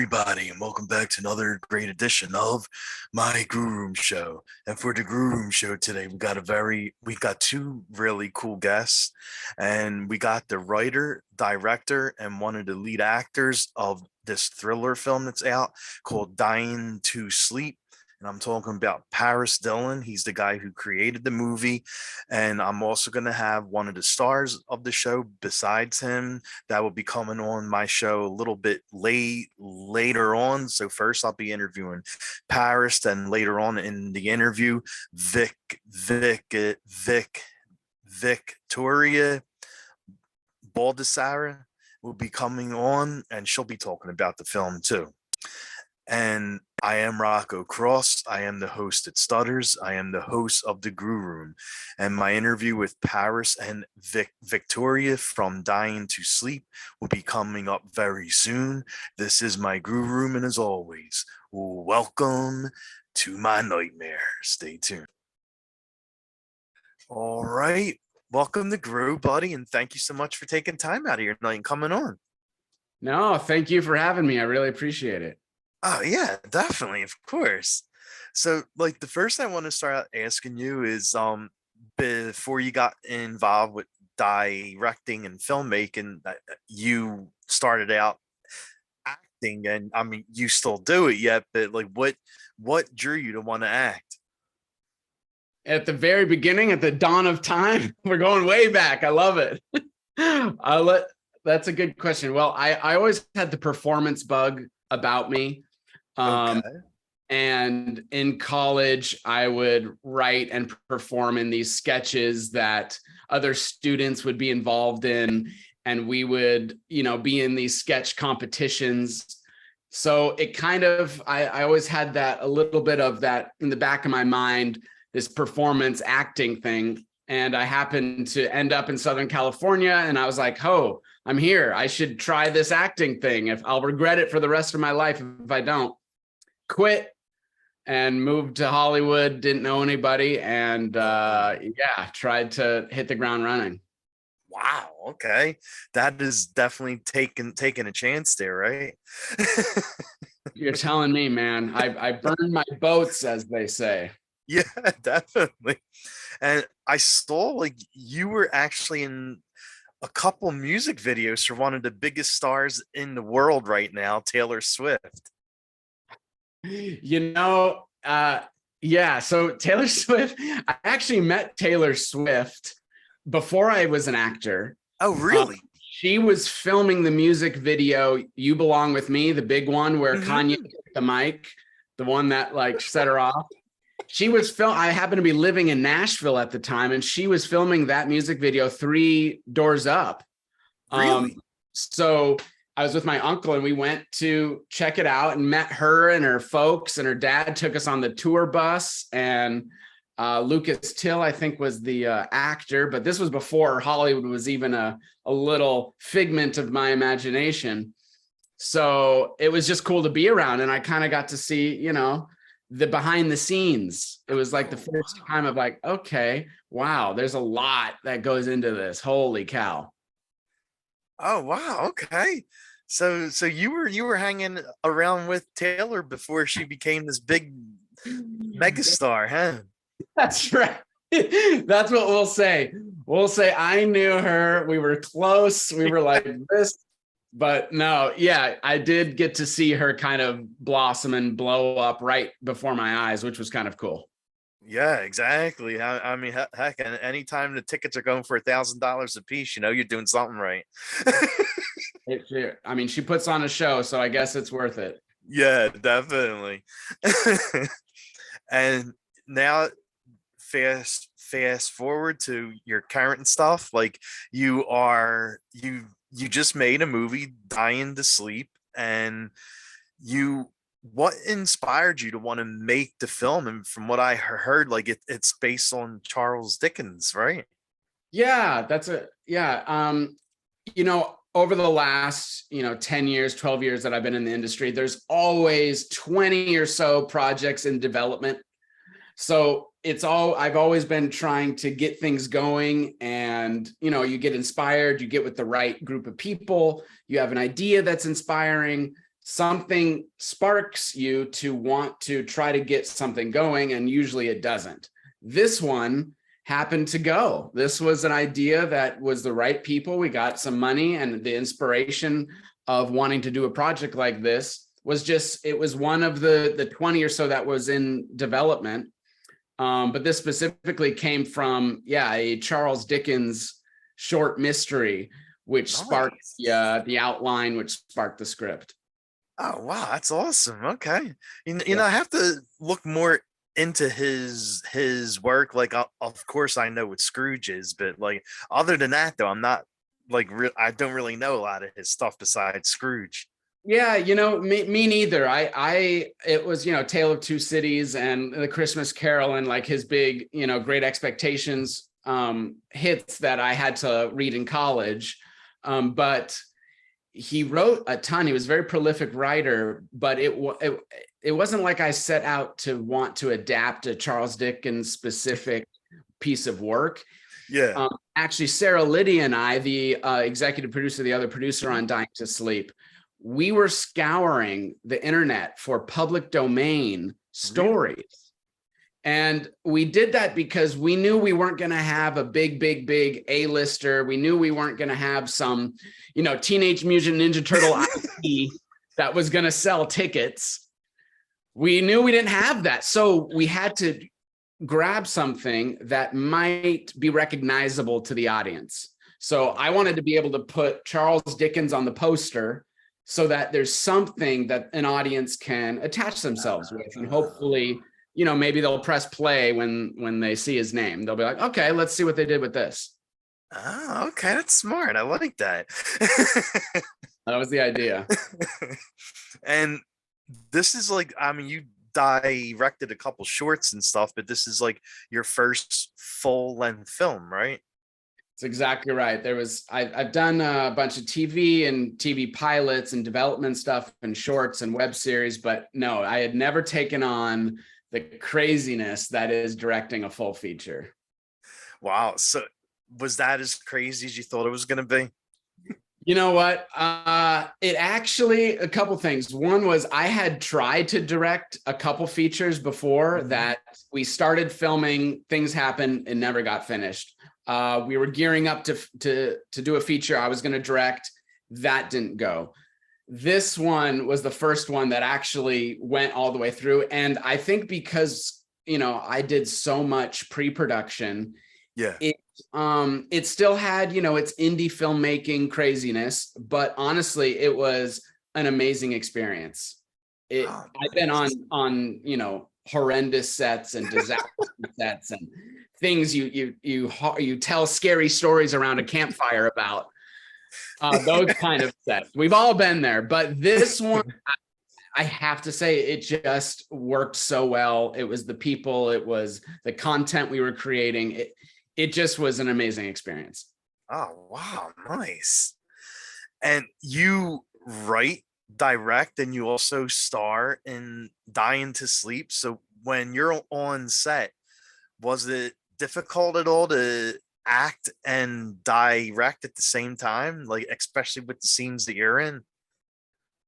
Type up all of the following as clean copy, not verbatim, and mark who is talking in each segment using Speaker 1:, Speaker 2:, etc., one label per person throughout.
Speaker 1: everybody, and welcome back to another great edition of my Grue Rume Show. And for the Grue Rume Show today, we got two really cool guests, and we got the writer, director, and one of the lead actors of this thriller film that's out called Dying to Sleep. And I'm talking about Paris Dillon. He's the guy who created the movie. And I'm also going to have one of the stars of the show besides him that will be coming on my show a little bit later on. So first I'll be interviewing Paris, then later on in the interview, Victoria Baldesarra will be coming on, and she'll be talking about the film too. And I am Rocco Cross. I am the host at Stutters. I am the host of the Grue Rume. And my interview with Paris and Victoria from Dying to Sleep will be coming up very soon. This is my Grue Rume, and as always, welcome to my nightmare. Stay tuned. All right. Welcome to Grue, buddy, and thank you so much for taking time out of your night and coming on.
Speaker 2: No, thank you for having me. I really appreciate it.
Speaker 1: Oh yeah, definitely, of course. So like the first thing I want to start out asking you is before you got involved with directing and filmmaking, you started out acting, and I mean you still do it yet, but like what drew you to want to act?
Speaker 2: At the very beginning, at the dawn of time, we're going way back. I love it. That's a good question. Well, I always had the performance bug about me.
Speaker 1: Okay.
Speaker 2: And in college, I would write and perform in these sketches that other students would be involved in, and we would, be in these sketch competitions. So it kind of, I always had that, a little bit of that in the back of my mind, this performance acting thing. And I happened to end up in Southern California, and I was like, oh, I'm here. I should try this acting thing. If I'll regret it for the rest of my life if I don't. Quit and moved to Hollywood, didn't know anybody, and tried to hit the ground running.
Speaker 1: Wow, okay. That is definitely taking a chance there, right?
Speaker 2: You're telling me, man. I burned my boats, as they say.
Speaker 1: Yeah, definitely. And I saw like you were actually in a couple music videos for one of the biggest stars in the world right now, Taylor Swift.
Speaker 2: So Taylor Swift, I actually met Taylor Swift before I was an actor.
Speaker 1: Oh, really?
Speaker 2: She was filming the music video "You Belong With Me," the big one where Kanye took the mic, the one that like set her off. I happened to be living in Nashville at the time, and she was filming that music video 3 doors up.
Speaker 1: Really?
Speaker 2: So I was with my uncle, and we went to check it out and met her and her folks, and her dad took us on the tour bus, and Lucas Till, I think, was the actor, but this was before Hollywood was even a little figment of my imagination. So it was just cool to be around, and I kind of got to see, the behind the scenes. It was like the first time of like, okay, wow, there's a lot that goes into this. Holy cow.
Speaker 1: Oh, wow. Okay. So you were hanging around with Taylor before she became this big megastar, huh?
Speaker 2: That's right. That's what we'll say. We'll say I knew her. We were close. We were like this. But no, yeah, I did get to see her kind of blossom and blow up right before my eyes, which was kind of cool.
Speaker 1: Yeah, exactly. I mean, heck, anytime the tickets are going for $1,000 a piece, you're doing something right.
Speaker 2: I mean, she puts on a show, so I guess it's worth it.
Speaker 1: Yeah, definitely. And now fast forward to your current stuff. Like you just made a movie, Dying to Sleep, and what inspired you to want to make the film? And from what I heard, like it's based on Charles Dickens, right?
Speaker 2: Yeah, over the last, 10 years, 12 years that I've been in the industry, there's always 20 or so projects in development. So I've always been trying to get things going, and, you get inspired, you get with the right group of people, you have an idea that's inspiring, something sparks you to want to try to get something going, and usually it doesn't. This one happened to go. This was an idea that was the right people. We got some money, and the inspiration of wanting to do a project like this was just, it was one of the 20 or so that was in development. But this specifically came from, a Charles Dickens short mystery, which sparked the outline, which sparked the script.
Speaker 1: Oh, wow, that's awesome. Okay. I have to look more into his work. Like, of course I know what Scrooge is, but like, other than that though, I'm not like I don't really know a lot of his stuff besides Scrooge.
Speaker 2: Yeah, me neither. It was, Tale of Two Cities and The Christmas Carol and like his big, Great Expectations hits that I had to read in college. But he wrote a ton. He was a very prolific writer, but it wasn't like I set out to want to adapt a Charles Dickens specific piece of work.
Speaker 1: Yeah.
Speaker 2: Actually, Sarah Liddy and I, the executive producer, the other producer on Dying to Sleep, we were scouring the internet for public domain stories. Really? And we did that because we knew we weren't going to have a big A-lister. We knew we weren't going to have some, Teenage Mutant Ninja Turtle IP that was going to sell tickets. We knew we didn't have that. So we had to grab something that might be recognizable to the audience. So I wanted to be able to put Charles Dickens on the poster so that there's something that an audience can attach themselves with, and hopefully, maybe they'll press play when they see his name. They'll be like, okay, let's see what they did with this.
Speaker 1: Oh, okay, that's smart. I like that.
Speaker 2: That was the idea.
Speaker 1: And this is like, you directed a couple shorts and stuff, but this is like your first full-length film, right?
Speaker 2: That's exactly right. I've done a bunch of TV and TV pilots and development stuff and shorts and web series, but no, I had never taken on the craziness that is directing a full feature.
Speaker 1: Wow. So was that as crazy as you thought it was going to be?
Speaker 2: You know what? It actually, a couple things. One was I had tried to direct a couple features before that. We started filming, things happened, and never got finished. We were gearing up to do a feature I was going to direct. That didn't go. This one was the first one that actually went all the way through. And I think because, I did so much pre-production, it still had, its indie filmmaking craziness, but honestly, it was an amazing experience. I've been on, horrendous sets and disaster sets and things you tell scary stories around a campfire about. Those kind of sets. We've all been there, but this one, I have to say, it just worked so well. It was the people, it was the content we were creating. It just was an amazing experience.
Speaker 1: Oh, wow. Nice. And you write, direct, and you also star in Dying to Sleep. So when you're on set, was it difficult at all to act and direct at the same time, like especially with the scenes that you're in?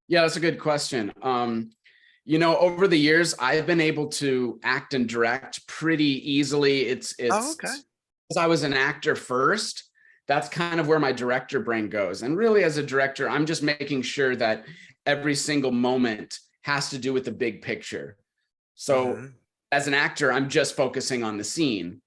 Speaker 2: Yeah, that's a good question. Over the years, I've been able to act and direct pretty easily. It's
Speaker 1: okay.
Speaker 2: Because I was an actor first, that's kind of where my director brain goes. And really, as a director, I'm just making sure that every single moment has to do with the big picture. So as an actor, I'm just focusing on the scene.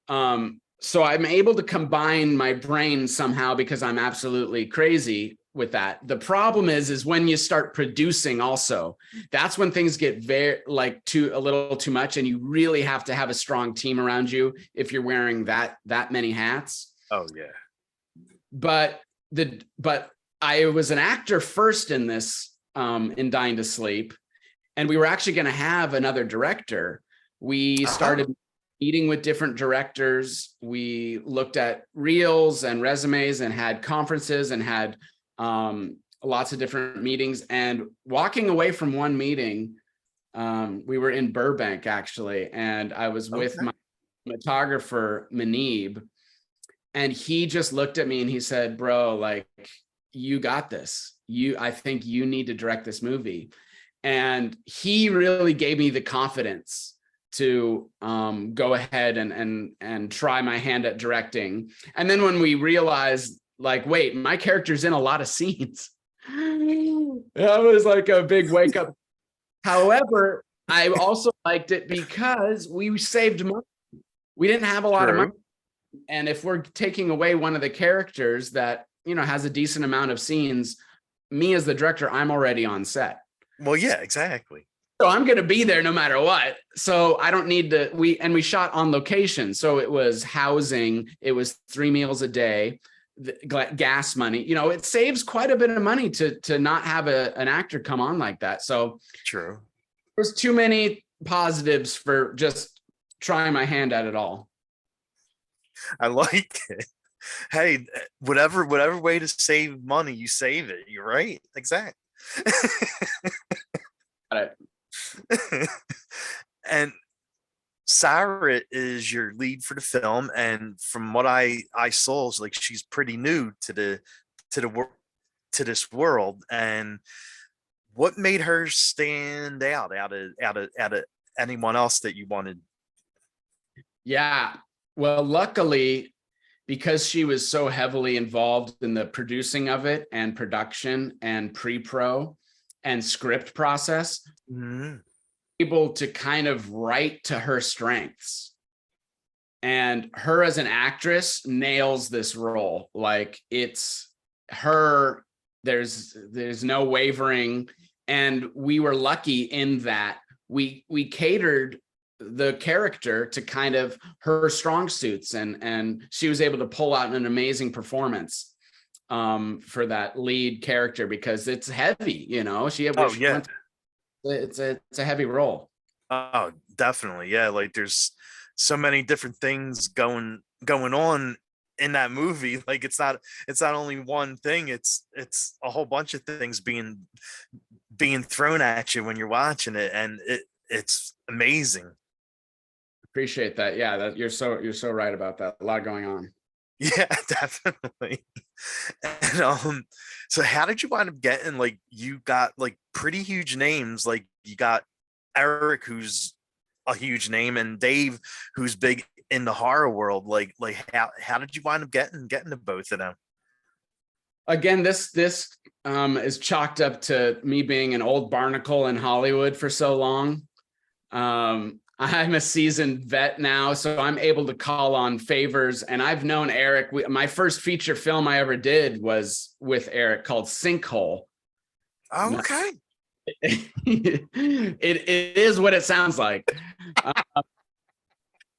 Speaker 2: So I'm able to combine my brain somehow because I'm absolutely crazy with that. The problem is when you start producing also, that's when things get a little too much, and you really have to have a strong team around you if you're wearing that many hats.
Speaker 1: Oh yeah.
Speaker 2: But I was an actor first in this, in Dying to Sleep, and we were actually going to have another director. We started meeting with different directors. We looked at reels and resumes and had conferences and had lots of different meetings. And walking away from one meeting, we were in Burbank actually, and I was with my cinematographer Manib, and he just looked at me and he said, "Bro, like you got this. I think you need to direct this movie. And he really gave me the confidence to go ahead and try my hand at directing. And then when we realized, like, wait, my character's in a lot of scenes, that was like a big wake up. However, I also liked it because we saved money. We didn't have a lot of money. And if we're taking away one of the characters that, has a decent amount of scenes, me as the director, I'm already on set.
Speaker 1: Well, yeah, exactly.
Speaker 2: So I'm going to be there no matter what. So I don't need to, we shot on location. So it was housing. It was 3 meals a day, gas money. It saves quite a bit of money to not have an actor come on like that. So
Speaker 1: true.
Speaker 2: There's too many positives for just trying my hand at it all.
Speaker 1: I like it. Hey, whatever way to save money, you save it. You're right. Exactly.
Speaker 2: Got
Speaker 1: it. And Sarah is your lead for the film, and from what I saw, it's like she's pretty new to this world. And what made her stand out of anyone else that you wanted?
Speaker 2: Yeah. Well, luckily, because she was so heavily involved in the producing of it and production and pre-pro and script process, able to kind of write to her strengths. And her as an actress nails this role. Like, it's her, there's no wavering. And we were lucky in that we catered the character to kind of her strong suits, and she was able to pull out an amazing performance for that lead character, because it's heavy, it's a heavy role.
Speaker 1: Oh, definitely. Yeah. Like, there's so many different things going on in that movie. Like, it's not only one thing, it's a whole bunch of things being thrown at you when you're watching it, and it's amazing.
Speaker 2: Appreciate that. Yeah, that you're so right about that. A lot going on.
Speaker 1: Yeah, definitely. And so how did you wind up getting, like, you got like pretty huge names, like you got Eric, who's a huge name, and Dave, who's big in the horror world. Like how did you wind up getting to both of them?
Speaker 2: Again, this is chalked up to me being an old barnacle in Hollywood for so long. I'm a seasoned vet now, so I'm able to call on favors. And I've known Eric. My first feature film I ever did was with Eric, called Sinkhole.
Speaker 1: Oh, okay.
Speaker 2: It is what it sounds like.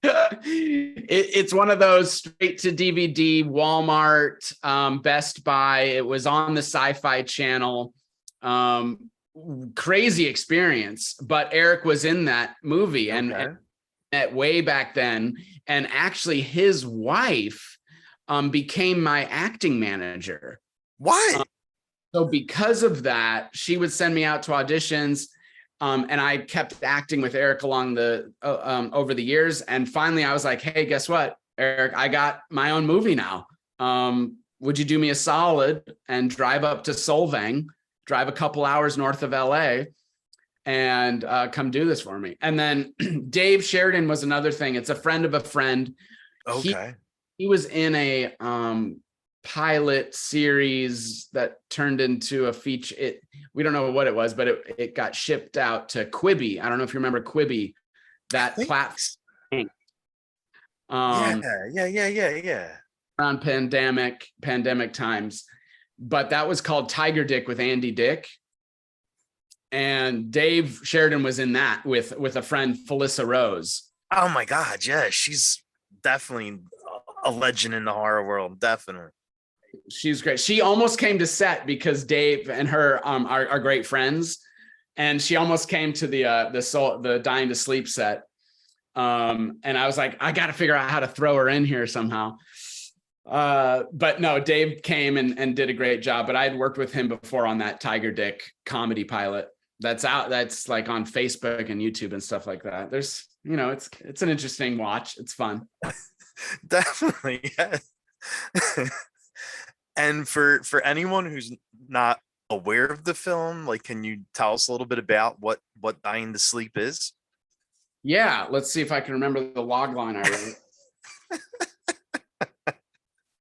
Speaker 2: It's one of those straight to DVD, Walmart, Best Buy. It was on the Sci-Fi Channel. Crazy experience, but Eric was in that movie, and that way back then. And actually, his wife became my acting manager.
Speaker 1: Why?
Speaker 2: So because of that, she would send me out to auditions. And I kept acting with Eric along the over the years. And finally, I was like, "Hey, guess what, Eric? I got my own movie now. Would you do me a solid and drive up to Solvang, drive a couple hours north of LA, and come do this for me?" And then Dave Sheridan was another thing. It's a friend of a friend.
Speaker 1: Okay.
Speaker 2: He was in a pilot series that turned into a feature. We don't know what it was, but it got shipped out to Quibi. I don't know if you remember Quibi, that platform.
Speaker 1: Yeah.
Speaker 2: Around pandemic times, but that was called Tiger Dick with Andy Dick. And Dave Sheridan was in that with a friend, Felissa Rose.
Speaker 1: Oh my God, yeah, she's definitely a legend in the horror world. Definitely.
Speaker 2: She's great. She almost came to set because Dave and her are great friends, and she almost came to the Dying to Sleep set. And I was like, I got to figure out how to throw her in here somehow. But no, Dave came and did a great job. But I had worked with him before on that Tiger Dick comedy pilot that's out. That's like on Facebook and YouTube and stuff like that. There's, it's an interesting watch. It's fun.
Speaker 1: Definitely. Yeah. And for anyone who's not aware of the film, like, can you tell us a little bit about what Dying to Sleep is?
Speaker 2: Yeah, let's see if I can remember the log line I wrote.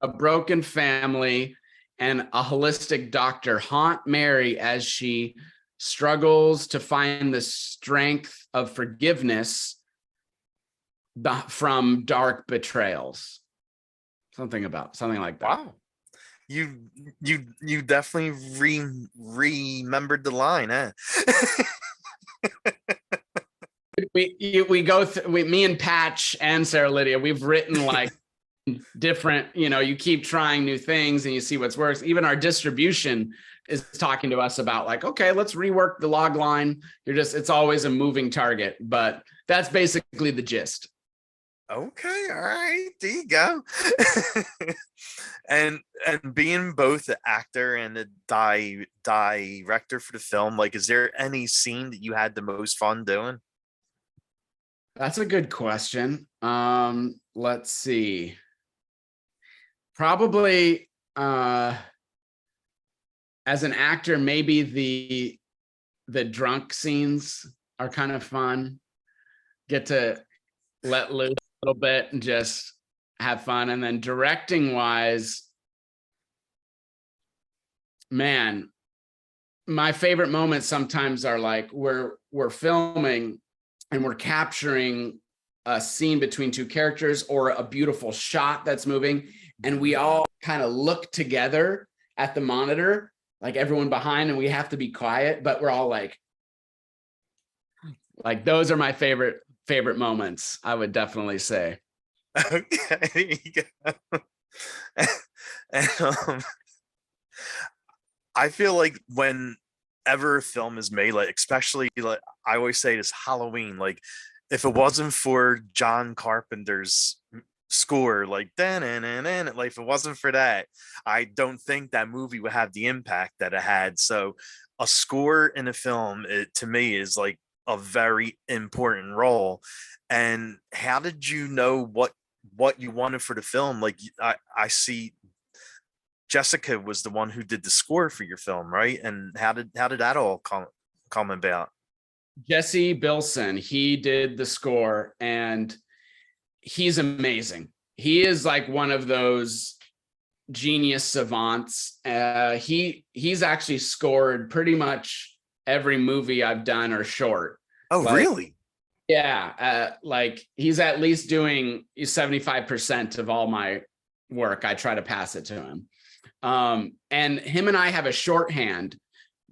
Speaker 2: A broken family and a holistic doctor haunt Mary as she struggles to find the strength of forgiveness from dark betrayals. Something like that.
Speaker 1: Wow. You definitely remembered the line, eh?
Speaker 2: We go through, me and Patch and Sarah Lydia, we've written like different, you keep trying new things and you see what's works. Even our distribution is talking to us about like, okay, let's rework the log line. It's always a moving target, but that's basically the gist.
Speaker 1: Okay, all right, there you go. and being both the actor and the director for the film, like, is there any scene that you had the most fun doing?
Speaker 2: That's a good question. Let's see. Probably as an actor, maybe the drunk scenes are kind of fun. Get to let loose a little bit and just have fun. And then directing wise, man, my favorite moments sometimes are like we're filming and we're capturing a scene between two characters or a beautiful shot that's moving, and we all kind of look together at the monitor, like everyone behind, and we have to be quiet, but we're all like those are my favorite moments, I would definitely say.
Speaker 1: Okay. And, I feel like whenever a film is made, like, especially, like, I always say this Halloween, like, if it wasn't for John Carpenter's score, like, then like, if it wasn't for that, I don't think that movie would have the impact that it had. So a score in a film, to me, is like a very important role. And how did you know what you wanted for the film? Like, I see Jessica was the one who did the score for your film, right? And how did that all come about?
Speaker 2: Jesse Bilson, he did the score, and he's amazing. He is like one of those genius savants. He's actually scored pretty much every movie I've done or short.
Speaker 1: Oh,
Speaker 2: Like,
Speaker 1: really?
Speaker 2: yeah, like he's at least doing 75% of all my work. I try to pass it to him. And him and I have a shorthand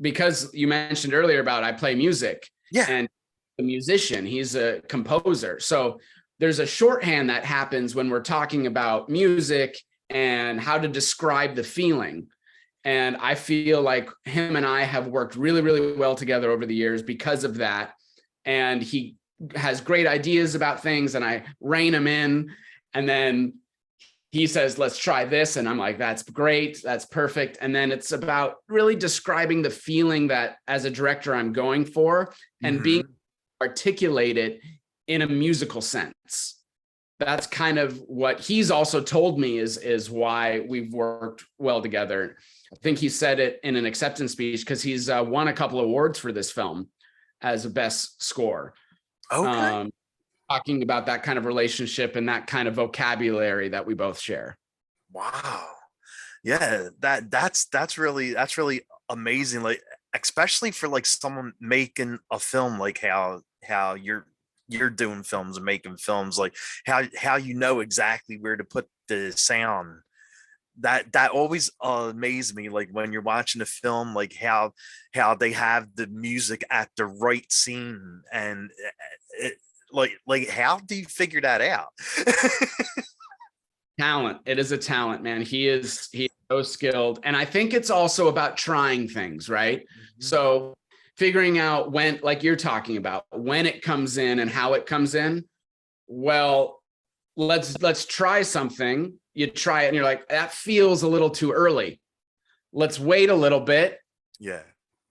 Speaker 2: because you mentioned earlier about I play music.
Speaker 1: Yeah.
Speaker 2: And a musician, he's a composer. So there's a shorthand that happens when we're talking about music and how to describe the feeling. And I feel like him and I have worked really, really well together over the years because of that. And he has great ideas about things and I rein him in. And then he says, let's try this. And I'm like, that's great. That's perfect. And then it's about really describing the feeling that as a director I'm going for and being articulated in a musical sense. That's kind of what he's also told me is why we've worked well together. I think he said it in an acceptance speech because he's won a couple awards for this film as a best score.
Speaker 1: Okay.
Speaker 2: Talking about that kind of relationship and that kind of vocabulary that we both share.
Speaker 1: Wow. Yeah, that's really amazing. Like, especially for like someone making a film, like how you're doing films and making films, like how you know exactly where to put the sound. That always amazed me, like when you're watching a film, like how they have the music at the right scene, and like how do you figure that out?
Speaker 2: Talent. It is a talent, man. He's so skilled. And I think it's also about trying things, right? So figuring out when, like you're talking about, when it comes in and how it comes in. Well, let's try something. You try it and you're like, that feels a little too early. Let's wait a little bit.
Speaker 1: Yeah.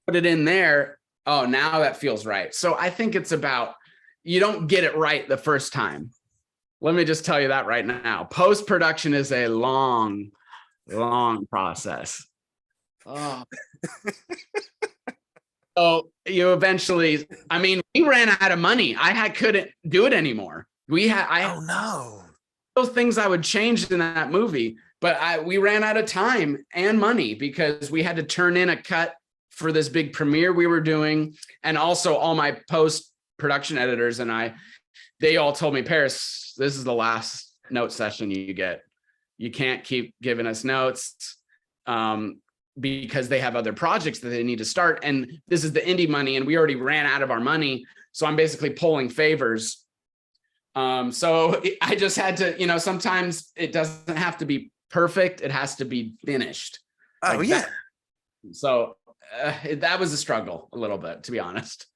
Speaker 2: Put it in there. Oh, now that feels right. So I think it's about, you don't get it right the first time. Let me just tell you that right now. Post-production is a long long process. Oh. So you eventually, I mean, we ran out of money. Couldn't do it anymore.
Speaker 1: Oh no.
Speaker 2: Those things I would change in that movie, but we ran out of time and money because we had to turn in a cut for this big premiere we were doing. And also all my post-production editors and they all told me, Paris, this is the last note session you get. You can't keep giving us notes. Because they have other projects that they need to start. And this is the indie money, and we already ran out of our money. So I'm basically pulling favors. So I just had to, sometimes it doesn't have to be perfect. It has to be finished.
Speaker 1: Oh, yeah.
Speaker 2: So that was a struggle a little bit, to be honest.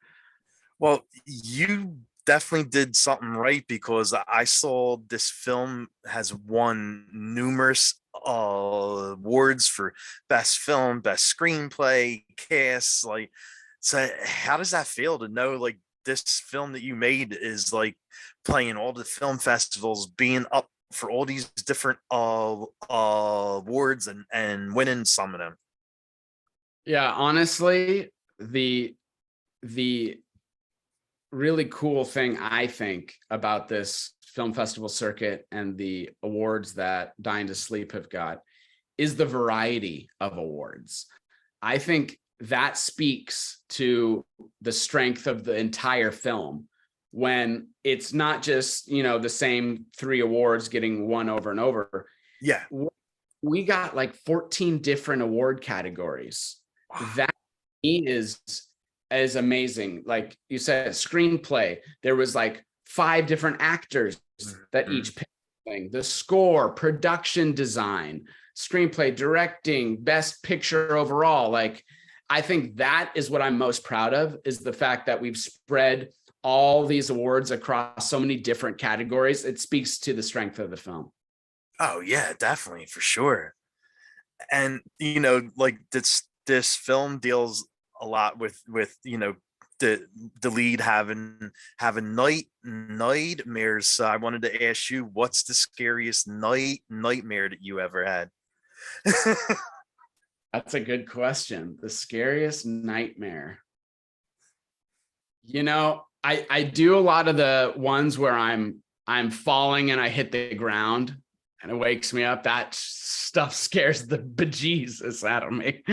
Speaker 1: Well, you definitely did something right, because I saw this film has won numerous awards for best film, best screenplay, cast. Like, so how does that feel to know like this film that you made is like playing all the film festivals, being up for all these different awards and winning some of them?
Speaker 2: Yeah, honestly, the really cool thing I think about this film festival circuit and the awards that Dying to Sleep have got is the variety of awards. I think that speaks to the strength of the entire film when it's not just, the same 3 awards getting won over and over.
Speaker 1: Yeah.
Speaker 2: We got like 14 different award categories.
Speaker 1: Wow.
Speaker 2: That is amazing. Like you said, screenplay, there was like 5 different actors that each picked thing. The score, production design, screenplay, directing, best picture overall. Like, I think that is what I'm most proud of, is the fact that we've spread all these awards across so many different categories. It speaks to the strength of the film.
Speaker 1: Oh yeah, definitely, for sure. And like this film deals a lot with the lead having nightmares. So I wanted to ask you, what's the scariest nightmare that you ever had?
Speaker 2: That's a good question. The scariest nightmare. I do a lot of the ones where I'm falling and I hit the ground and it wakes me up. That stuff scares the bejesus out of me.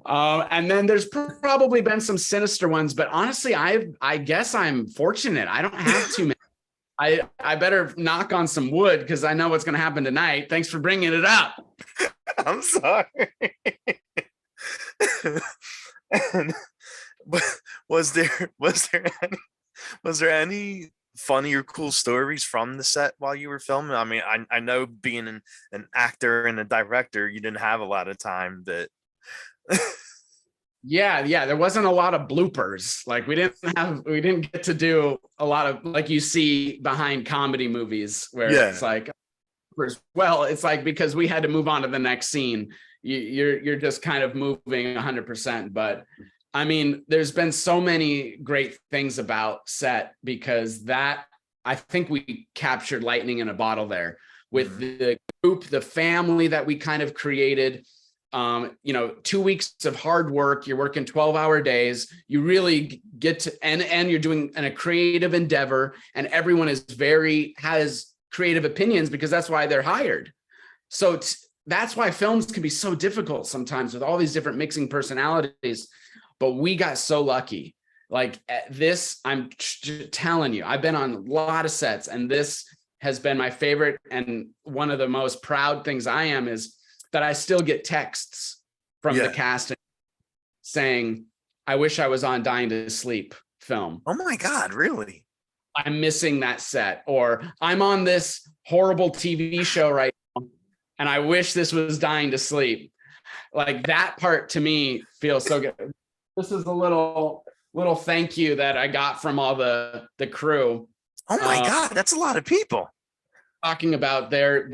Speaker 2: And then there's probably been some sinister ones, but honestly, I guess I'm fortunate. I don't have too many. I better knock on some wood because I know what's going to happen tonight. Thanks for bringing it up.
Speaker 1: I'm sorry. And, but was there any funny or cool stories from the set while you were filming? I mean, I know being an actor and a director, you didn't have a lot of time that.
Speaker 2: Yeah, there wasn't a lot of bloopers. Like we didn't get to do a lot of, like you see behind comedy movies where it's like, well, it's like, because we had to move on to the next scene, you're just kind of moving 100%. But I mean, there's been so many great things about set, because I think we captured lightning in a bottle there with the group, the family that we kind of created. 2 weeks of hard work, you're working 12-hour days, you really get to, and you're doing a creative endeavor, and everyone has creative opinions because that's why they're hired. So that's why films can be so difficult sometimes with all these different mixing personalities. But we got so lucky. Like this, I'm telling you, I've been on a lot of sets, and this has been my favorite. And one of the most proud things I am is that I still get texts from the cast saying, I wish I was on Dying to Sleep film.
Speaker 1: Oh my God, really?
Speaker 2: I'm missing that set, or I'm on this horrible TV show right now, and I wish this was Dying to Sleep. Like that part to me feels so good. This is a little thank you that I got from all the crew.
Speaker 1: Oh my God, that's a lot of people.
Speaker 2: Talking about their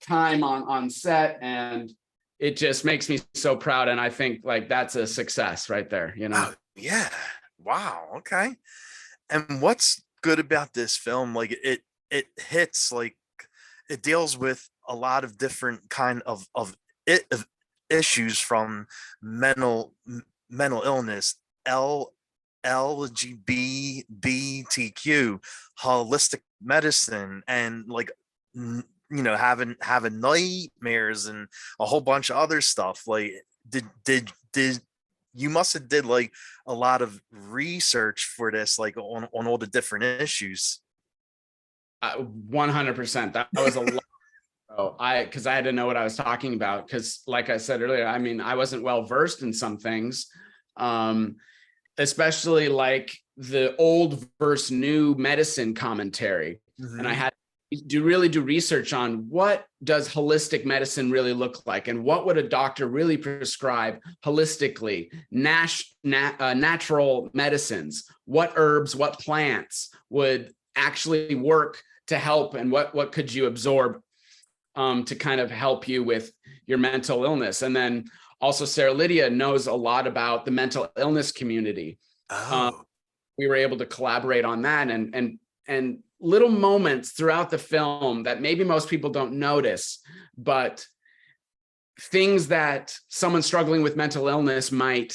Speaker 2: time on set, and it just makes me so proud. And I think like that's a success right there,
Speaker 1: Oh, yeah. Wow. Okay. And what's good about this film? Like it hits, like it deals with a lot of different kind of issues, from mental illness, L LGBTQ, holistic medicine, and like having nightmares and a whole bunch of other stuff. Like, did you must have did like a lot of research for this, like on all the different issues.
Speaker 2: 100%. That was a lot. Because I had to know what I was talking about. Because, like I said earlier, I mean, I wasn't well versed in some things, especially like the old versus new medicine commentary. And I had to really do research on what does holistic medicine really look like, and what would a doctor really prescribe holistically, natural medicines, what herbs, what plants would actually work to help, and what could you absorb to kind of help you with your mental illness. And then also Sarah Lydia knows a lot about the mental illness community. We were able to collaborate on that, and little moments throughout the film that maybe most people don't notice, but things that someone struggling with mental illness might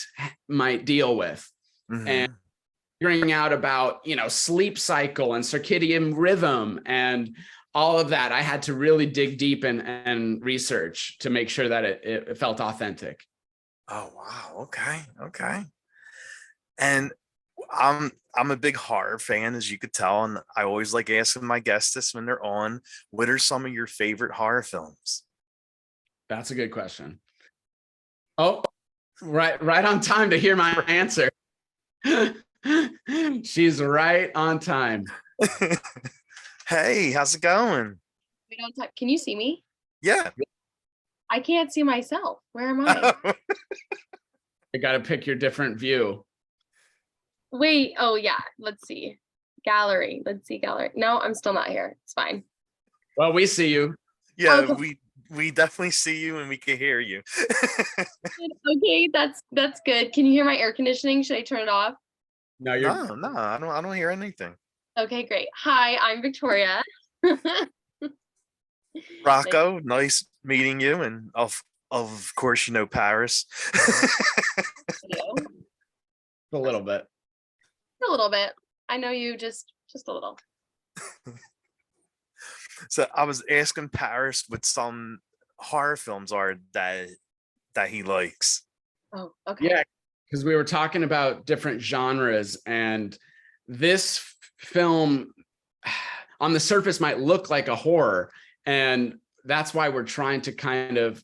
Speaker 2: deal with. And figuring out about, sleep cycle and circadian rhythm and all of that. I had to really dig deep and research to make sure that it felt authentic.
Speaker 1: Oh wow. Okay. And I'm a big horror fan, as you could tell, and I always like asking my guests this when they're on. What are some of your favorite horror films?
Speaker 2: That's a good question. Oh, right on time to hear my answer. She's right on time.
Speaker 1: Hey, how's it going?
Speaker 3: We don't talk. Can you see me?
Speaker 1: Yeah.
Speaker 3: I can't see myself. Where am I?
Speaker 2: You got to pick your different view.
Speaker 3: Wait. Oh yeah. Let's see. Gallery. Let's see gallery. No, I'm still not here. It's fine.
Speaker 2: Well, we see you.
Speaker 1: Yeah,
Speaker 3: Okay.
Speaker 1: we definitely see you and we can hear you.
Speaker 3: Okay, that's good. Can you hear my air conditioning? Should I turn it off?
Speaker 2: No,
Speaker 1: No, I don't hear anything.
Speaker 3: Okay, great. Hi, I'm Victoria.
Speaker 1: Rocco, nice meeting you, and of course Paris.
Speaker 2: a little bit.
Speaker 3: A little bit. I know you just a little.
Speaker 1: So I was asking Paris what some horror films are that he likes.
Speaker 3: Oh, okay.
Speaker 2: Yeah, because we were talking about different genres, and this film on the surface might look like a horror, and that's why we're trying to kind of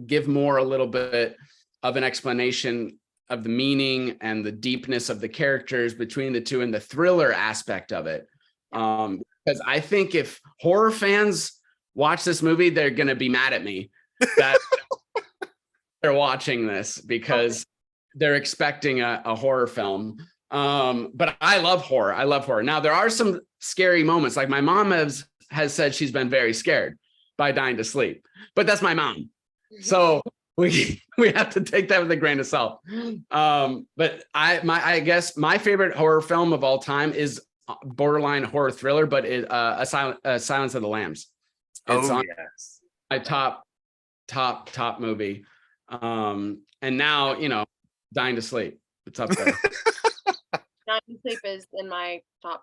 Speaker 2: give a little bit of an explanation of the meaning and the deepness of the characters between the two, and the thriller aspect of it. Because I think if horror fans watch this movie, they're going to be mad at me that they're watching this, because they're expecting a horror film. But I love horror. Now, there are some scary moments. Like, my mom has said she's been very scared by Dying to Sleep, but that's my mom. So we have to take that with a grain of salt. But I guess my favorite horror film of all time is borderline horror thriller, but Silence of the Lambs. It's
Speaker 1: yes,
Speaker 2: my top movie. And now, Dying to Sleep, it's up there.
Speaker 3: Dying to Sleep is in my top.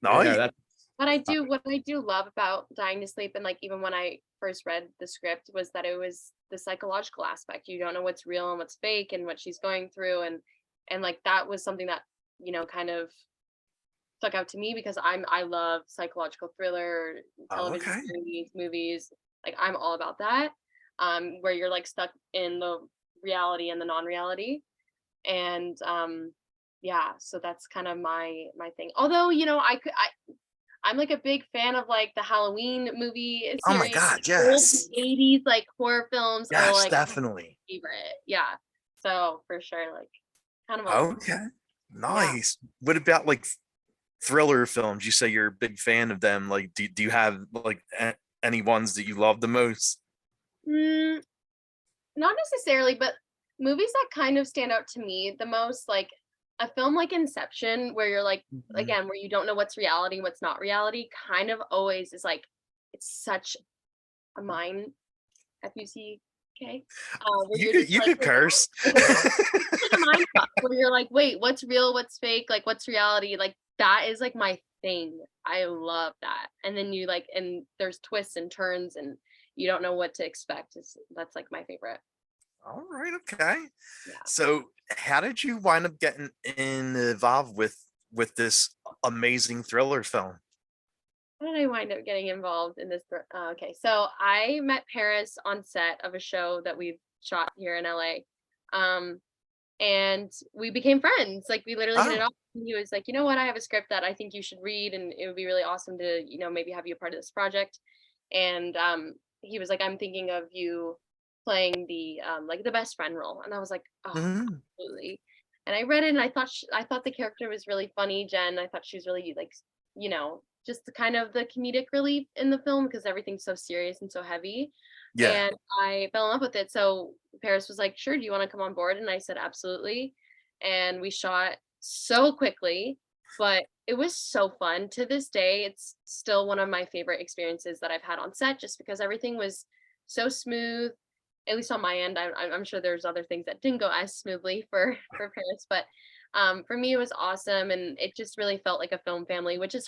Speaker 1: nice.
Speaker 2: Yeah,
Speaker 3: What I do love about Dying to Sleep, and like even when I first read the script, was that it was the psychological aspect. You don't know what's real and what's fake and what she's going through, and like that was something that kind of stuck out to me, because I love psychological thriller, television series, movies. Like, I'm all about that. Where you're like stuck in the reality and the non-reality, and yeah, so that's kind of my thing. Although I'm like a big fan of like the Halloween movie series.
Speaker 1: Oh my God, yes.
Speaker 3: 80s like horror films are
Speaker 1: Yes,
Speaker 3: like
Speaker 1: definitely.
Speaker 3: my favorite. Yeah. So for sure, like kind of
Speaker 1: Okay. Nice. Yeah. What about like thriller films? You say you're a big fan of them. Like, do you have like any ones that you love the most?
Speaker 3: Not necessarily, but movies that kind of stand out to me the most, like a film like Inception, where you're like, again, where you don't know what's reality, what's not reality, kind of always is like it's such a mind FUCK. Where
Speaker 1: You
Speaker 3: you're
Speaker 1: could
Speaker 3: just
Speaker 1: you
Speaker 3: like,
Speaker 1: could curse.
Speaker 3: like a mind fuck where you're like, wait, what's real, what's fake, like what's reality? Like that is like my thing. I love that. And then you like, and there's twists and turns, and you don't know what to expect. That's like my favorite.
Speaker 1: All right, okay.
Speaker 3: Yeah.
Speaker 1: So, how did you wind up getting involved with this amazing thriller film?
Speaker 3: How did I wind up getting involved in this? Okay, so I met Paris on set of a show that we've shot here in LA. Um, and we became friends. Like we literally hit it
Speaker 1: Oh,
Speaker 3: off. And he was like, you know what, I have a script that I think you should read, and it would be really awesome to, maybe have you a part of this project. And he was like, I'm thinking of you playing the like the best friend role, and I was like, oh,
Speaker 1: mhm.
Speaker 3: absolutely. And I read it, and I thought the character was really funny, Jen. I thought she was really like, just the kind of the comedic relief in the film because everything's so serious and so heavy.
Speaker 1: Yeah.
Speaker 3: And I fell in love with it. So Paris was like, sure, do you want to come on board? And I said, absolutely. And we shot so quickly, but it was so fun. To this day, it's still one of my favorite experiences that I've had on set just because everything was so smooth, at least on my end. I'm sure there's other things that didn't go as smoothly for Paris, but for me, it was awesome. And it just really felt like a film family, which is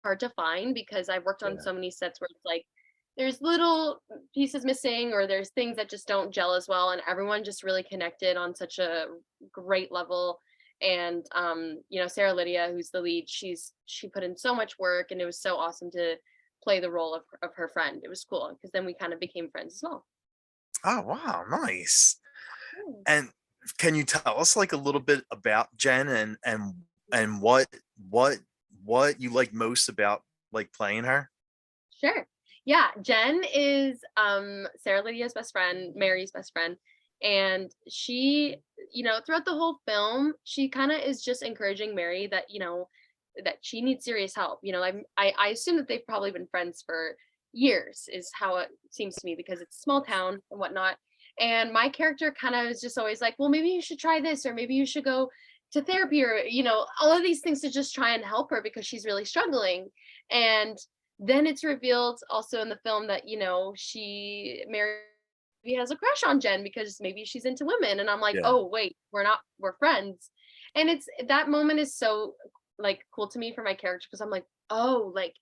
Speaker 3: hard to find because I've worked on
Speaker 1: Yeah.
Speaker 3: so many sets where it's like, there's little pieces missing or there's things that just don't gel as well, and everyone just really connected on such a great level. And Sarah Lydia, who's the lead, she put in so much work, and it was so awesome to play the role of her friend. It was cool because then we kind of became friends as well.
Speaker 1: Oh, wow, nice.
Speaker 3: Hmm.
Speaker 1: And can you tell us like a little bit about Jen and what you like most about like playing her?
Speaker 3: Sure. Yeah, Jen is Sarah Lydia's best friend, Mary's best friend. And she, throughout the whole film, she kind of is just encouraging Mary that, that she needs serious help. I assume that they've probably been friends for years, is how it seems to me, because it's a small town and whatnot. And my character kind of is just always like, well, maybe you should try this, or maybe you should go to therapy, or, all of these things to just try and help her because she's really struggling. And then it's revealed also in the film that, Mary has a crush on Jen because maybe she's into women. And I'm like,
Speaker 1: Yeah.
Speaker 3: oh, wait, we're not, we're friends. And it's that moment is so like cool to me for my character because I'm like, oh, like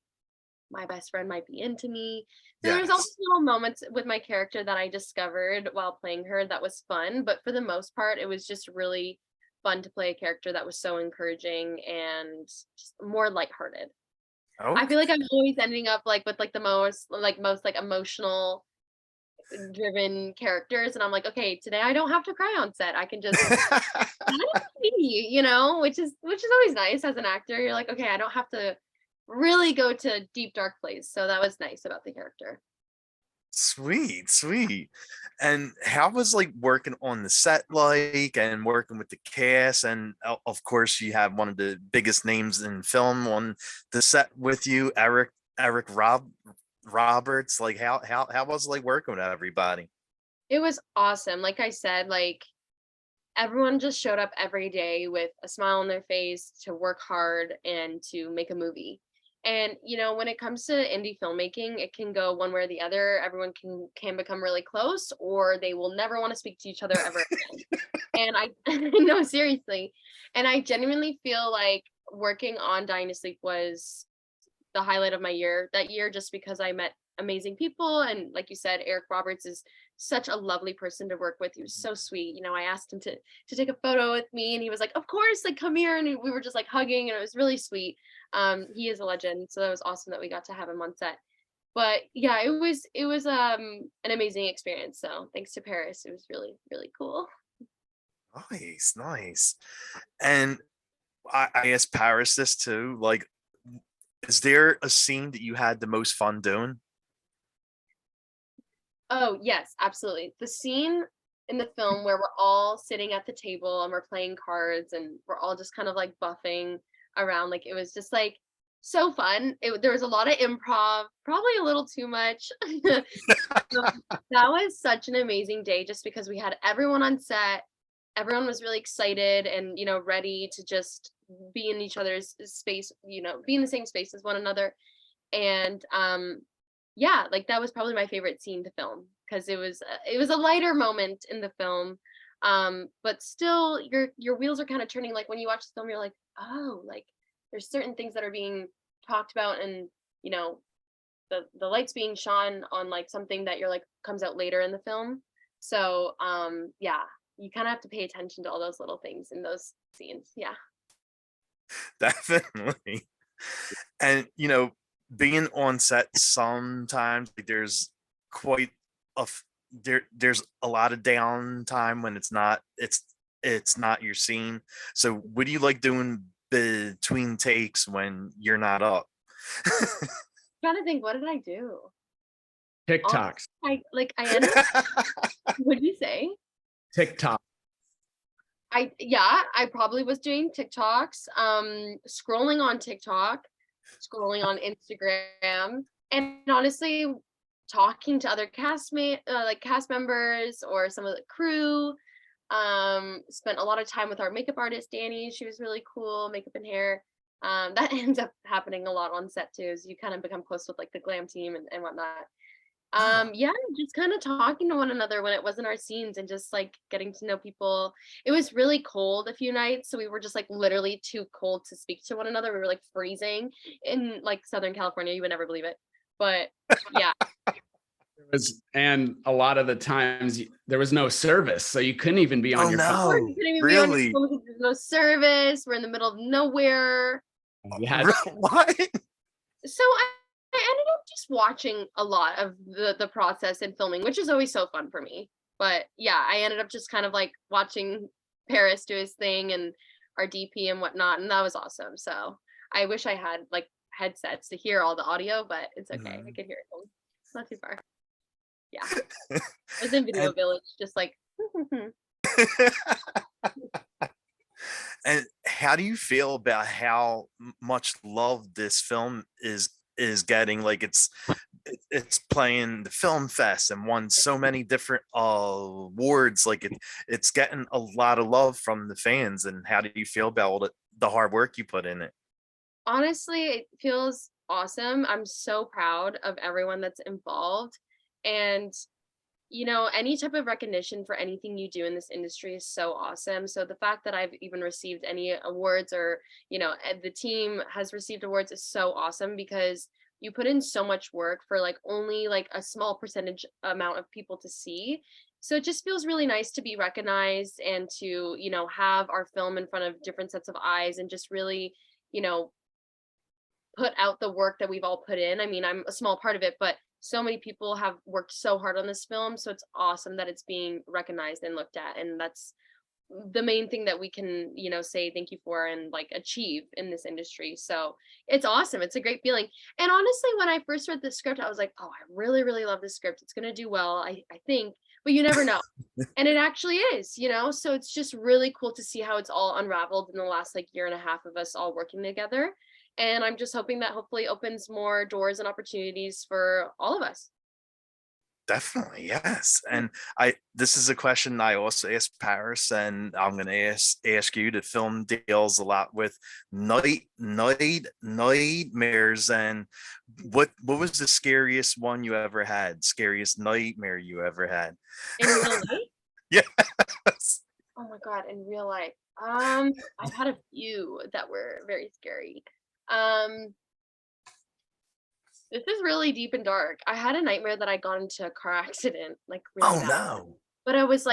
Speaker 3: my best friend might be into me. So there's all
Speaker 1: Yes.
Speaker 3: these little moments with my character that I discovered while playing her that was fun. But for the most part, it was just really fun to play a character that was so encouraging and just more lighthearted. I
Speaker 1: Okay.
Speaker 3: feel like I'm always ending up like with like the most like emotional driven characters, and I'm like, okay, today I don't have to cry on set. I can just kind of be, which is always nice as an actor. You're like, okay, I don't have to really go to a deep dark place. So that was nice about the character.
Speaker 1: Sweet, sweet. And how was like working on the set like and working with the cast? And of course, you have one of the biggest names in film on the set with you, Eric Roberts. Like how was it like working with everybody?
Speaker 3: It was awesome. Like I said, like everyone just showed up every day with a smile on their face to work hard and to make a movie. And when it comes to indie filmmaking, it can go one way or the other. Everyone can become really close, or they will never want to speak to each other ever again. And I no, seriously. And I genuinely feel like working on Dying to Sleep was the highlight of my year that year, just because I met amazing people. And like you said, Eric Roberts is such a lovely person to work with. He was so sweet. I asked him to take a photo with me, and he was like, of course, like come here. And we were just like hugging, and it was really sweet. He is a legend. So that was awesome that we got to have him on set. But yeah, it was an amazing experience. So thanks to Paris. It was really, really cool.
Speaker 1: Nice, nice. And I asked Paris this too. Like, is there a scene that you had the most fun doing?
Speaker 3: Oh, yes, absolutely. The scene in the film where we're all sitting at the table and we're playing cards and we're all just kind of like buffing around, like it was just like so fun. There was a lot of improv, probably a little too much. That was such an amazing day just because we had everyone on set. Everyone was really excited and, ready to just be in each other's space, be in the same space as one another. And yeah, like that was probably my favorite scene to film because it was a lighter moment in the film, but still your wheels are kind of turning. Like when you watch the film, you're like, oh, like there's certain things that are being talked about, and you know the lights being shone on like something that you're like comes out later in the film. So yeah, you kind of have to pay attention to all those little things in those scenes. Yeah.
Speaker 1: Definitely. And being on set sometimes, like, there's quite there's a lot of downtime when it's not your scene. So what do you like doing between takes when you're not up?
Speaker 3: Trying to think, what did I do? Honestly,
Speaker 2: TikToks,
Speaker 3: I ended up, what'd you say?
Speaker 2: TikTok.
Speaker 3: I probably was doing TikToks, scrolling on TikTok, scrolling on Instagram, and honestly talking to other like cast members or some of the crew. Spent a lot of time with our makeup artist Danny. She was really cool, makeup and hair. That ends up happening a lot on set too, as you kind of become close with like the glam team and whatnot.
Speaker 1: Oh,
Speaker 3: Yeah, just kind of talking to one another when it wasn't our scenes and just like getting to know people. It was really cold a few nights, so we were just like literally too cold to speak to one another. We were like freezing in like Southern California. You would never believe it. But yeah.
Speaker 2: And a lot of the times there was no service, so you couldn't even be on
Speaker 1: oh
Speaker 2: your phone.
Speaker 3: Or you
Speaker 1: no,
Speaker 3: couldn't even be on your
Speaker 1: really?
Speaker 3: phone because there's no service. We're in the middle of nowhere.
Speaker 2: You had
Speaker 1: What?
Speaker 3: So I ended up just watching a lot of the process and filming, which is always so fun for me. But yeah, I ended up just kind of like watching Paris do his thing and our DP and whatnot, and that was awesome. So I wish I had like headsets to hear all the audio, but it's okay. I
Speaker 1: Mhm.
Speaker 3: could hear it. It's not too far. Yeah. I was in Video
Speaker 1: And
Speaker 3: Village, just like
Speaker 1: and how do you feel about how much love this film is getting? Like it's playing the film fest and won so many different awards. Like it's getting a lot of love from the fans. And how do you feel about all the hard work you put in it?
Speaker 3: honestly, it feels awesome. I'm so proud of everyone that's involved. And any type of recognition for anything you do in this industry is so awesome. So the fact that I've even received any awards or, the team has received awards is so awesome because you put in so much work for like only like a small percentage amount of people to see. So it just feels really nice to be recognized and to, have our film in front of different sets of eyes and just really, you know, put out the work that we've all put in. I mean, I'm a small part of it, but so many people have worked so hard on this film. So it's awesome that it's being recognized and looked at. And that's the main thing that we can, say thank you for and like achieve in this industry. So it's awesome. It's a great feeling. And honestly, when I first read the script, I was like, oh, I really, really love this script. It's going to do well, I think, but you never know. And it actually is, so it's just really cool to see how it's all unraveled in the last like year and a half of us all working together. And I'm just hoping that hopefully opens more doors and opportunities for all of us.
Speaker 1: Definitely, yes. And I this is a question I also asked Paris, and I'm gonna ask you. The film deals a lot with nightmares. And what was the scariest one you ever had? Scariest nightmare you ever had?
Speaker 3: In real life?
Speaker 1: Yes.
Speaker 3: Oh my God, in real life. I've had a few that were very scary. Um, this is really deep and dark. I had a nightmare that I got into a car accident, like really
Speaker 1: Oh
Speaker 3: bad.
Speaker 1: no.
Speaker 3: But I was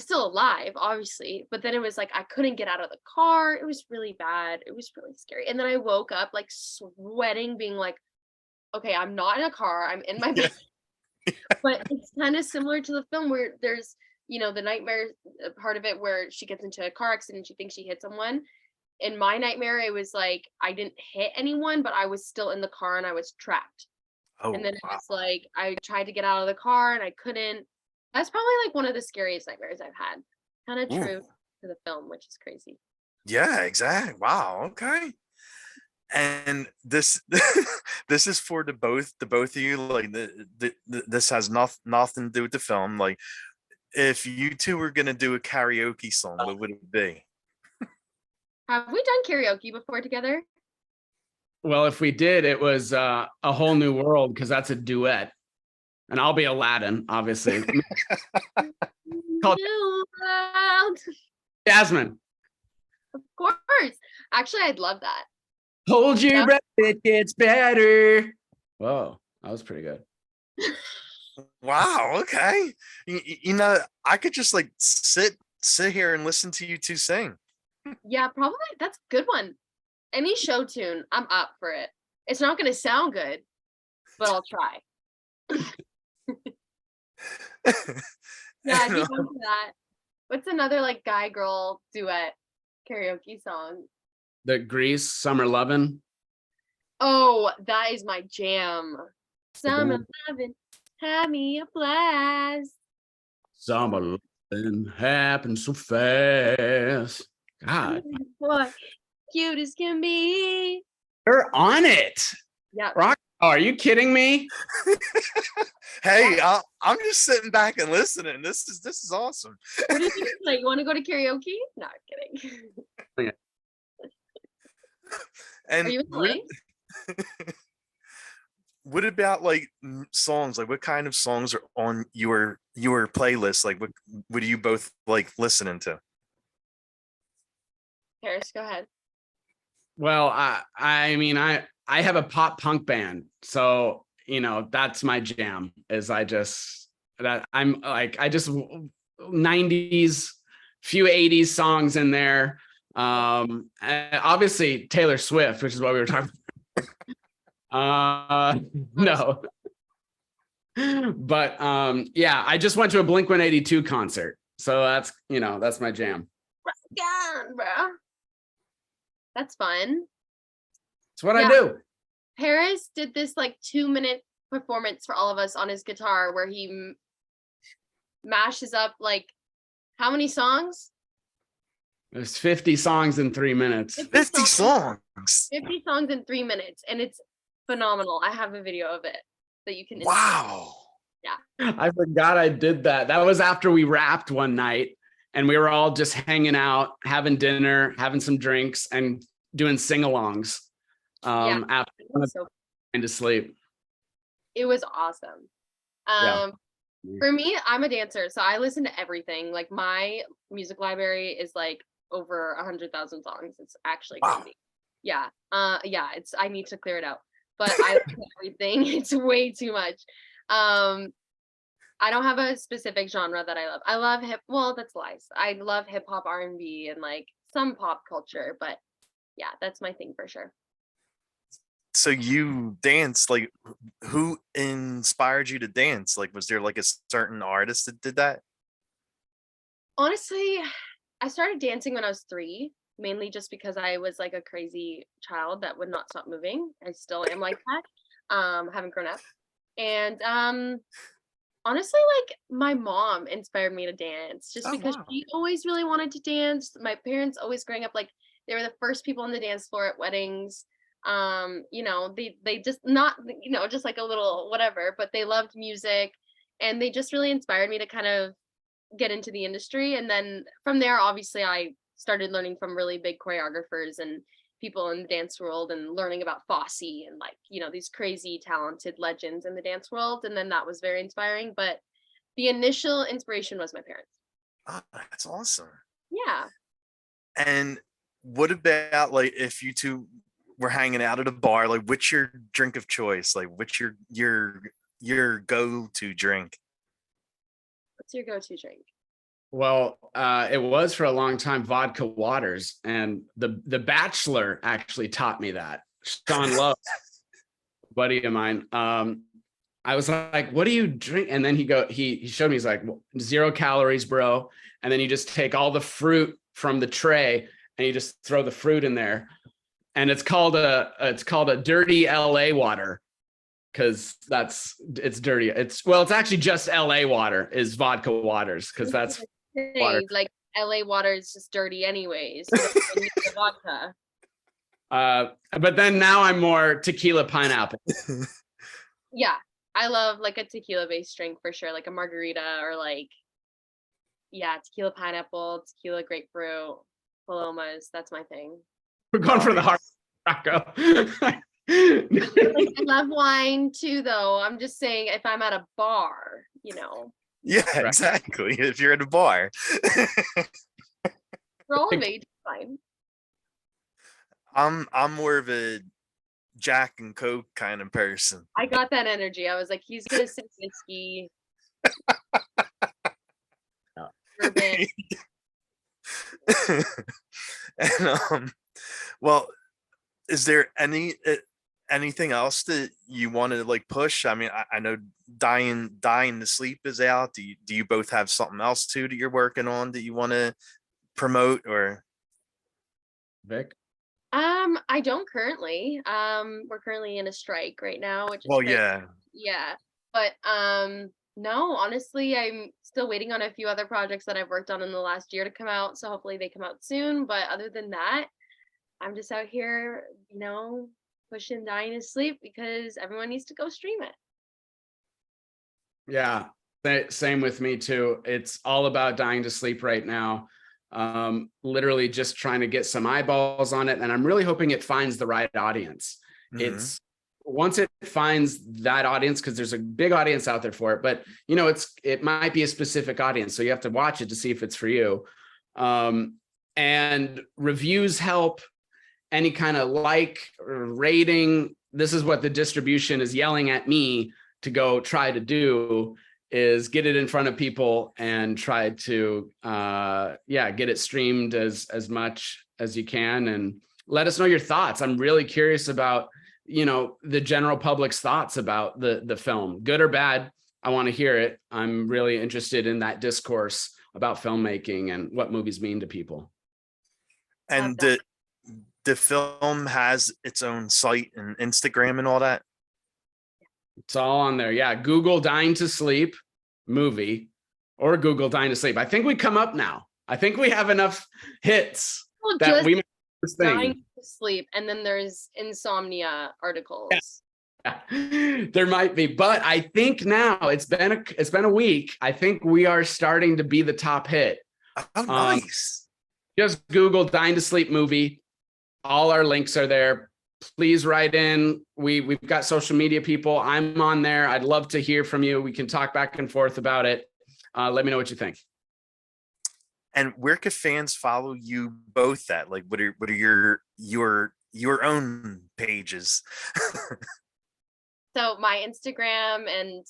Speaker 3: still alive, obviously. But then it was like I couldn't get out of the car. It was really bad. It was really scary. And then I woke up like sweating, being like, okay, I'm not in a car. I'm in my
Speaker 1: Yeah.
Speaker 3: bed. But it's kind of similar to the film where there's, the nightmare part of it where she gets into a car accident, she thinks she hit someone. In my nightmare, it was like I didn't hit anyone, but I was still in the car and I was trapped. And
Speaker 1: Oh
Speaker 3: then it
Speaker 1: wow.
Speaker 3: was like I tried to get out of the car and I couldn't. That's probably like one of the scariest nightmares I've had. Kind of
Speaker 1: Ooh.
Speaker 3: true to the film, which is crazy.
Speaker 1: Yeah, exactly. Wow. Okay. And this this is for the both of you. Like this has nothing to do with the film. Like if you two were gonna do a karaoke song, what would it be?
Speaker 3: Have we done karaoke before together?
Speaker 2: Well, if we did, it was A Whole New World, because that's a duet. And I'll be Aladdin, obviously. Called
Speaker 3: New world.
Speaker 2: Jasmine.
Speaker 3: Of course. Actually, I'd love that.
Speaker 2: Hold your
Speaker 3: Yeah.
Speaker 2: breath, it gets better. Whoa, that was pretty good.
Speaker 1: Wow. Okay. You know, I could just like sit here and listen to you two sing.
Speaker 3: Yeah, probably. That's a good one. Any show tune, I'm up for it. It's not going to sound good, but I'll try. Yeah, I'd be down for that. What's another like guy girl duet karaoke song?
Speaker 2: The Grease, Summer Lovin'.
Speaker 3: Oh, that is my jam. Summer loving, have me a blast.
Speaker 2: Summer Lovin' happens so fast. God,
Speaker 3: Boy, cute as can be.
Speaker 2: you're on it.
Speaker 3: Yeah.
Speaker 2: Rock. Oh, are you kidding me?
Speaker 1: Hey, I'm just sitting back and listening. This is awesome.
Speaker 3: What do you think? Like, you want to go to karaoke? No, I'm kidding.
Speaker 1: And
Speaker 3: Are you in LA?
Speaker 1: what about like songs? Like, what kind of songs are on your playlist? Like, what are you both like listening to?
Speaker 3: Paris, go ahead.
Speaker 2: Well, I mean, I have a pop punk band, so you know that's my jam. Is I just 90s, few 80s songs in there. And obviously Taylor Swift, which is what we were talking about. No. But yeah, I just went to a Blink-182 concert. So that's my jam.
Speaker 3: Yeah, bro. That's fun.
Speaker 2: It's what
Speaker 3: Yeah.
Speaker 2: I do.
Speaker 3: Paris did this like 2-minute performance for all of us on his guitar where he mashes up like how many songs?
Speaker 2: There's 50 songs in 3 minutes.
Speaker 1: 50 songs.
Speaker 3: 50 songs in 3 minutes, and it's phenomenal. I have a video of it that you can.
Speaker 1: Wow.
Speaker 3: Yeah.
Speaker 2: I forgot I did that. That was after we wrapped one night and we were all just hanging out, having dinner, having some drinks, and doing sing-alongs. After going to sleep.
Speaker 3: It was awesome.
Speaker 2: Yeah.
Speaker 3: For me, I'm a dancer, so I listen to everything. Like my music library is like over 100,000 songs. It's actually crazy. Yeah. Yeah. I need to clear it out, but I listen to everything. It's way too much. I don't have a specific genre that I love. I love well, that's lies. I love hip hop, R&B, and like some pop culture, but yeah, that's my thing for sure.
Speaker 1: So you dance, like who inspired you to dance? Like, was there like a certain artist that did that?
Speaker 3: Honestly, I started dancing when I was 3, mainly just because I was like a crazy child that would not stop moving. I still am like that. Haven't grown up. And honestly, like my mom inspired me to dance just because she always really wanted to dance. My parents always growing up, like they were the first people on the dance floor at weddings. You know, they just not, you know, just like a little whatever, but they loved music and they just really inspired me to kind of get into the industry. And then from there, obviously I started learning from really big choreographers and people in the dance world and learning about Fosse and like, you know, these crazy talented legends in the dance world. And then that was very inspiring. But the initial inspiration was my parents.
Speaker 1: Oh, that's awesome.
Speaker 3: Yeah.
Speaker 1: And what about like if you two were hanging out at a bar, like what's your drink of choice? Like what's your go-to drink?
Speaker 3: What's your go-to drink?
Speaker 2: Well, it was for a long time vodka waters, and the Bachelor actually taught me that. Sean Love, buddy of mine. I was like, "What do you drink?" And then he showed me. He's like, 0 calories, bro. And then you just take all the fruit from the tray and you just throw the fruit in there. And it's called a dirty LA water because it's dirty. It's actually just LA water is vodka waters because that's water.
Speaker 3: Like LA water is just dirty anyways. So you need the vodka.
Speaker 2: But then now I'm more tequila pineapple.
Speaker 3: Yeah, I love like a tequila based drink for sure, like a margarita or like, yeah, tequila pineapple, tequila grapefruit, palomas. That's my thing.
Speaker 2: We're going for the hard taco.
Speaker 3: Like, I love wine too, though. I'm just saying if I'm at a bar,
Speaker 1: Yeah,
Speaker 2: Right.
Speaker 1: exactly. If you're at a bar.
Speaker 3: for all of age, it's fine.
Speaker 1: I'm more of a Jack and Coke kind of person.
Speaker 3: I got that energy. I was like, he's gonna say whiskey. Bourbon.
Speaker 1: And well, is there anything else that you want to like push? I mean, I know dying to sleep is out. Do you both have something else too that you're working on that you want to promote? Or
Speaker 2: Vic?
Speaker 3: I don't currently. We're currently in a strike right now, which is
Speaker 1: well,
Speaker 3: crazy.
Speaker 1: yeah.
Speaker 3: Yeah. But no, honestly, I'm still waiting on a few other projects that I've worked on in the last year to come out. So hopefully they come out soon. But other than that, I'm just out here, pushing Dying to Sleep because everyone needs to go stream it.
Speaker 2: Yeah, same with me too. It's all about Dying to Sleep right now. Literally just trying to get some eyeballs on it. And I'm really hoping it finds the right audience.
Speaker 1: Mhm.
Speaker 2: It's once it finds that audience, because there's a big audience out there for it, but it might be a specific audience. So you have to watch it to see if it's for you. And reviews help. Any kind of like or rating. This is what the distribution is yelling at me to go try to do, is get it in front of people and try to get it streamed as much as you can, and let us know your thoughts. I'm really curious about the general public's thoughts about the film, good or bad. I want to hear it. I'm really interested in that discourse about filmmaking and what movies mean to people.
Speaker 1: And the film has its own site and Instagram and all that.
Speaker 2: It's all on there. Yeah. Google Dying to Sleep movie or Google Dying to Sleep. I think we come up now. I think we have enough hits
Speaker 3: Well,
Speaker 2: that
Speaker 3: just
Speaker 2: we make this
Speaker 3: Dying
Speaker 2: thing.
Speaker 3: to Sleep, and then there's insomnia articles.
Speaker 2: Yeah. There might be, but I think now it's been a week. I think we are starting to be the top hit.
Speaker 1: Oh, nice.
Speaker 2: Just Google Dying to Sleep movie. All our links are there. Please write in. We've got social media people. I'm on there. I'd love to hear from you. We can talk back and forth about it. Let me know what you think.
Speaker 1: And where could fans follow you both at? Like, what are your own pages?
Speaker 3: So my Instagram, and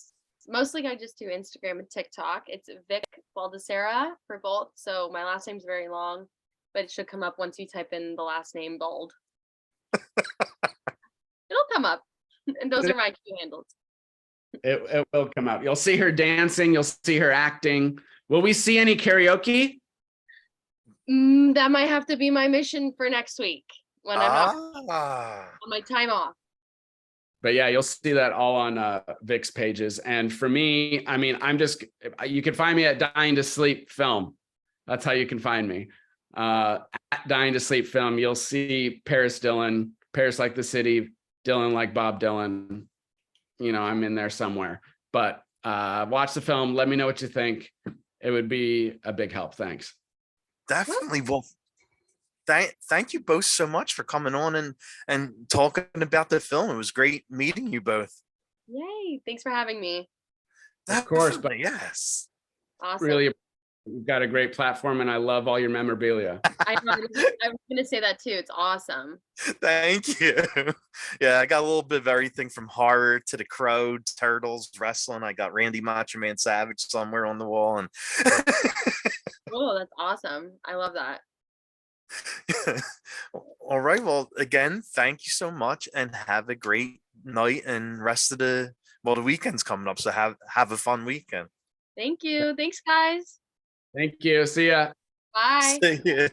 Speaker 3: mostly I just do Instagram and TikTok. It's Vic Baldesarra for both. So my last name's very long, but it should come up once you type in the last name Bald. It'll come up. And those are my two handles.
Speaker 2: It will come out. You'll see her dancing. You'll see her acting. Will we see any karaoke?
Speaker 3: That might have to be my mission for next week when I'm on my time off.
Speaker 2: But yeah, you'll see that all on Vic's pages. And for me, I mean, you can find me at Dying to Sleep Film. That's how you can find me. At Dying to Sleep Film, you'll see Paris Dillon, Paris like the city, Dylan like Bob Dylan. I'm in there somewhere. But watch the film. Let me know what you think. It would be a big help. Thanks.
Speaker 1: Definitely. Well, thank you both so much for coming on and talking about the film. It was great meeting you both.
Speaker 3: Yay. Thanks for having me.
Speaker 2: Of course, but
Speaker 1: Definitely, yes.
Speaker 3: Awesome.
Speaker 2: Really, you've got a great platform, and I love all your memorabilia.
Speaker 3: I was going to say that too. It's awesome.
Speaker 1: Thank you. Yeah, I got a little bit of everything from horror to the Crow, Turtles, wrestling. I got Randy Macho Man Savage somewhere on the wall, and
Speaker 3: Oh, that's awesome. I love that.
Speaker 1: all right. Well, again, thank you so much, and have a great night and rest of the weekend's coming up. So have a fun weekend.
Speaker 3: Thank you. Thanks, guys.
Speaker 2: Thank you. See ya.
Speaker 3: Bye.
Speaker 1: See ya.